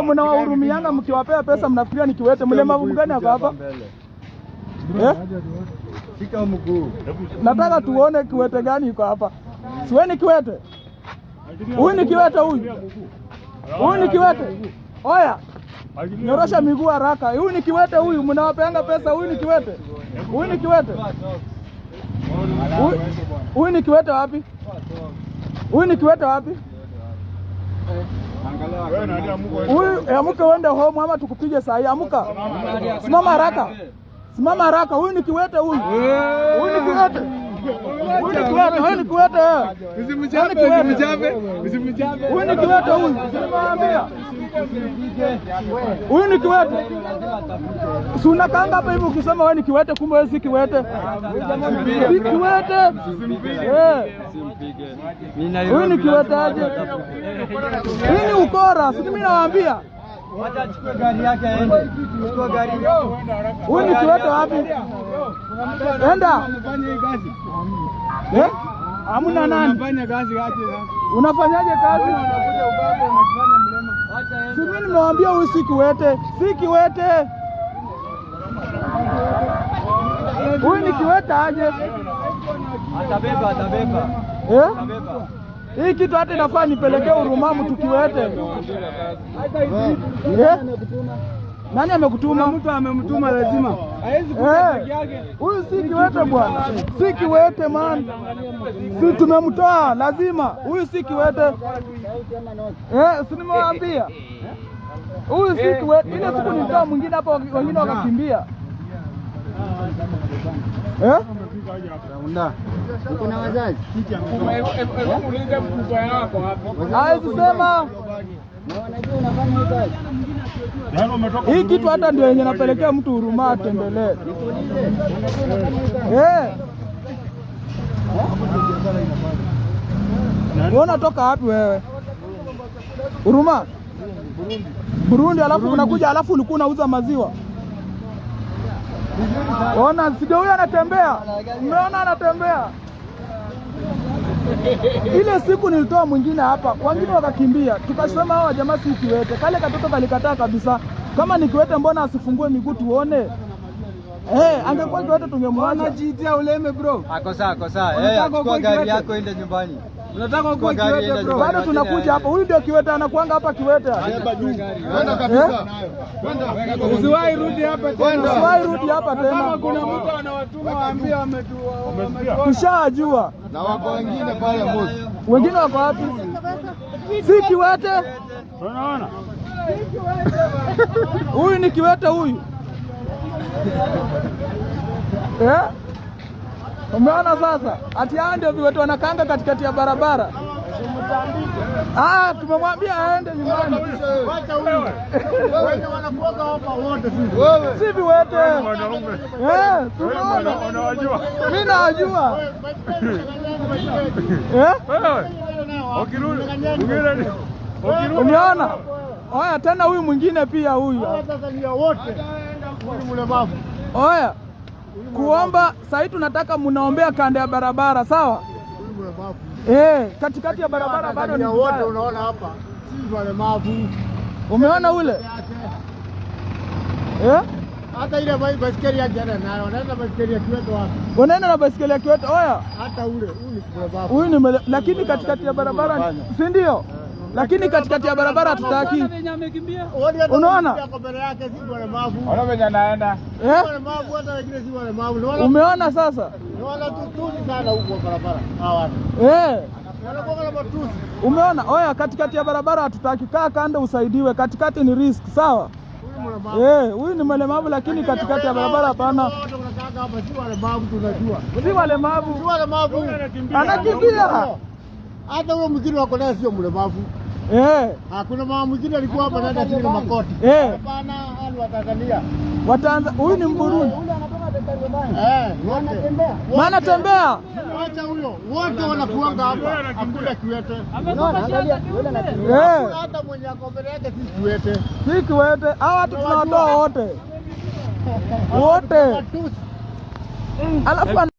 Mnawahurumianga mkiwapea pesa mnafikiria ni kiwete. Mlemavu gani hapa hapa? Shika mguu. Nataka tuone kiwete gani yuko hapa. Siweni kiwete. Huyu ni kiwete huyu. Huyu ni kiwete. Oya. Nyorosha miguu haraka. Huyu ni kiwete huyu. Mnawapeanga pesa, huyu ni kiwete. Huyu ni kiwete. Huyu ni kiwete wapi? Huyu ni kiwete wapi? Huyu amuka uende home ama tukupige saa hii. Amuka. Simama haraka. Simama haraka. Huyu ni kiwete huyu. Huyu ni kiwete. Huyu ni kiwete. Huyu ni kiwete. Usimjabe, usimjabe. Usimjabe. Huyu ni kiwete huyu. Simama. Huyu ni kiwete. Si unakaanga hapa hivi ukisema wewe ni kiwete kumbe wewe si kiwete. Si kiwete. Huyu ni kiwete aje? Hii ni ukora, si mimi nawaambia. Wacha achukue gari yake aende. Chukua gari yako. Huyu ni kiwete wapi? Enda. Unafanya hii kazi. Hamna nani? Unafanya kazi aje sasa. Unafanyaje kazi? Unakuja ubabe unajifanya mlema. Acha aende. Si mimi nimewaambia huyu si kiwete. Si kiwete. Huyu ni kiwete aje? Atabeba, atabeba. Atabeba. Hii kitu hata inafaa nipelekee Urumamu tukiwete. Nani amekutuma? Mtu amemtuma lazima. Haiwezi kuja peke yake. Huyu si kiwete bwana. Si kiwete man. Si tumemtoa lazima. Huyu si kiwete. Si nimewaambia. Huyu si kiwete. Ile siku nilitoa mwingine hapa wengine wakakimbia. Kuna wazazi. Muulize mkubwa wako hapo. Haiwezi sema. Wanajua unafanya kazi. Hii kitu hata ndio yenye napelekea mtu huruma atembelee. Wewe unatoka wapi wewe? Huruma? Burundi, alafu unakuja alafu ulikuwa unauza maziwa. Ona sio huyu anatembea. Umeona anatembea? Ile siku nilitoa mwingine hapa, wengine wakakimbia. Tukasema hawa jamaa si kiwete. Kale katoto kalikataa kabisa. Kama ni kiwete mbona asifungue miguu tuone? Angekuwa kiwete tungemwacha. Anajitia uleme bro. Ako sawa. Chukua gari yako ende nyumbani. Unataka kuwa kiwete bro. Bado tunakuja hapa. Huyu ndio kiwete anakuanga hapa kiwete. Kwenda kabisa. Usiwahi rudi hapa tena. Usiwahi rudi hapa tena. Kama kuna mtu anawatuma waambie wametua. Tushajua. Na wako wengine pale boss. Wengine wako wapi? Si kiwete. Unaona? Huyu ni kiwete huyu. Umeona sasa? Ati hao ndio viwete wanakanga katikati ya barabara. Tumemwambia aende nyumbani. Wacha huyu. Wewe wanakuoga hapa wote sisi. Wewe. Si viwete. Wanaume. Tunaona. Unawajua. Mimi nawajua. Wewe. Ukirudi. Umeona? Oya tena huyu mwingine pia huyu. Sasa ni wote. Huyu mlemavu. Oya. Kuomba sasa tunataka mnaombea kando ya barabara, sawa? Katikati ya barabara bado ni wote unaona hapa. Si walemavu. Umeona ule? Hata ile baiskeli yake nayo, unaenda baiskeli ya kiwete wapi? Unaenda na baiskeli ya kiwete, oya. Hata ule, mlemavu. Huyu ni lakini katikati ya barabara, si ndio? Lakini katikati ya barabara hatutaki. Unaona? Ona venye anaenda. Umeona sasa? Umeona? Oya, katikati ya barabara hatutaki. Kaa kando usaidiwe. Katikati ni risk, sawa? Huyu ni mlemavu lakini katikati ya barabara hapana. Si walemavu. Anakimbia. Hata huyo mwingine wako naye sio mlemavu. Kuna mama mwingine alikuwa hapa anaenda chini na makoti. Hapana, hali wa Tanzania. Huyu ni Mburundi. Wanatembea. Tembea. Acha huyo. Wote wanakuanga hapa. Hakuna kiwete. Hata mwenye ako mbele yake si kiwete. Si kiwete. Hao watu tunawatoa wote. Wote. Alafu